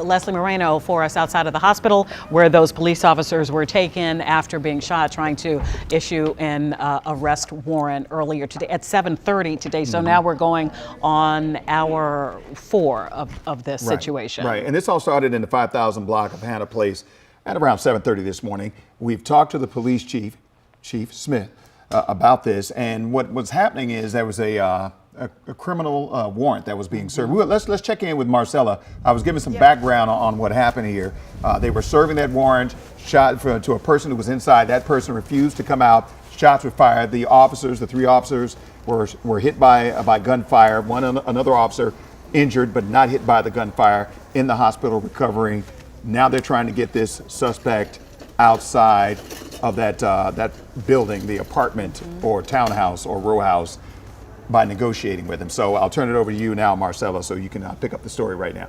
Leslie Moreno for us outside of the hospital where those police officers were taken after being shot, trying to issue an arrest warrant earlier today at 7:30 today. So now we're going on hour 4 of this situation. Right, and this all started in the 5000 block of Hannah Place at around 7:30 this morning. We've talked to the police chief, Chief Smith, about this, and what was happening is there was a criminal warrant that was being served. Let's check in with Marcella. I was giving some background on what happened here. They were serving that warrant, shot to a person who was inside. That person refused to come out. Shots were fired. The officers, the 3 officers, were hit by gunfire. Another officer injured, but not hit by the gunfire, in the hospital recovering. Now they're trying to get this suspect outside of that building, the apartment or townhouse or row house, by negotiating with him. So I'll turn it over to you now, Marcella, so you can pick up the story right now.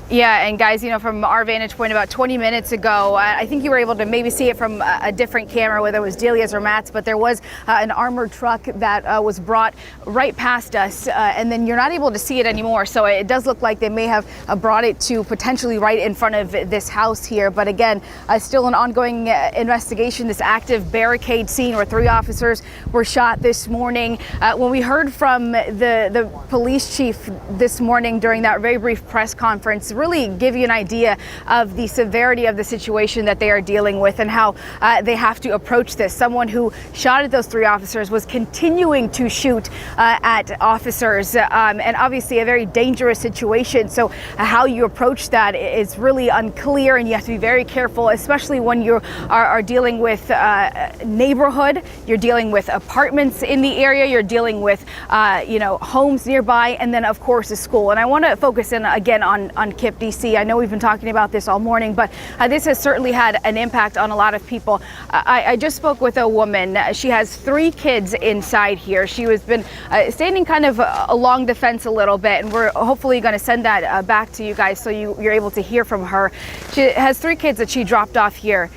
Yeah, and guys, you know, from our vantage point about 20 minutes ago, I think you were able to maybe see it from a different camera, whether it was Delia's or Matt's, but there was an armored truck that was brought right past us, and then you're not able to see it anymore. So it does look like they may have brought it to potentially right in front of this house here. But again, still an ongoing investigation, this active barricade scene where 3 officers were shot this morning. When we heard from the police chief this morning during that very brief press conference, really give you an idea of the severity of the situation that they are dealing with and how they have to approach this. Someone who shot at those 3 officers was continuing to shoot at officers, and obviously a very dangerous situation. So how you approach that is really unclear, and you have to be very careful, especially when you are dealing with neighborhood, you're dealing with apartments in the area, you're dealing with homes nearby, and then of course a school. And I want to focus in again on Kipp DC. I know we've been talking about this all morning, but this has certainly had an impact on a lot of people. I just spoke with a woman. She has 3 kids inside here. She has been standing kind of along the fence a little bit, and we're hopefully going to send that back to you guys so you're able to hear from her. She has 3 kids that she dropped off here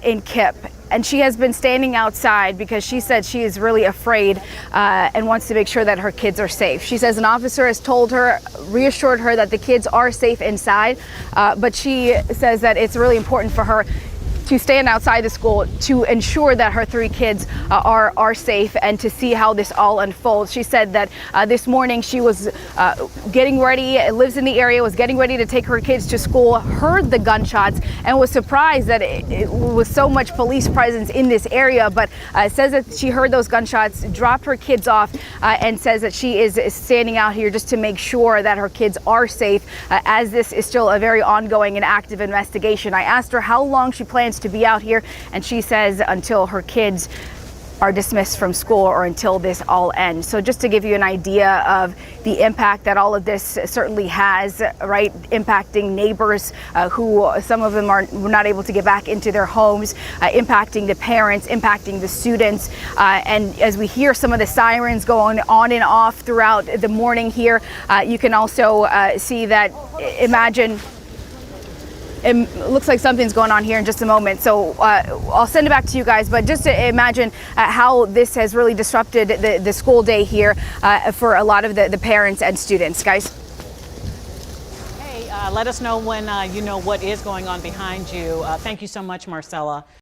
in Kipp. And she has been standing outside because she said she is really afraid and wants to make sure that her kids are safe. She says an officer has told her, reassured her that the kids are safe inside, but she says that it's really important for her to stand outside the school to ensure that her 3 kids are safe and to see how this all unfolds. She said that this morning she was getting ready, lives in the area, was getting ready to take her kids to school, heard the gunshots, and was surprised that it was so much police presence in this area, but says that she heard those gunshots, dropped her kids off, and says that she is standing out here just to make sure that her kids are safe, as this is still a very ongoing and active investigation. I asked her how long she plans to be out here, and she says until her kids are dismissed from school or until this all ends. So just to give you an idea of the impact that all of this certainly has, right, impacting neighbors who some of them were not able to get back into their homes, impacting the parents, impacting the students, and as we hear some of the sirens going on and off throughout the morning here, you can also see that, imagine, it looks like something's going on here in just a moment, so I'll send it back to you guys, but just to imagine how this has really disrupted the school day here for a lot of the parents and students. Guys? Hey, let us know when you know what is going on behind you. Thank you so much, Marcella.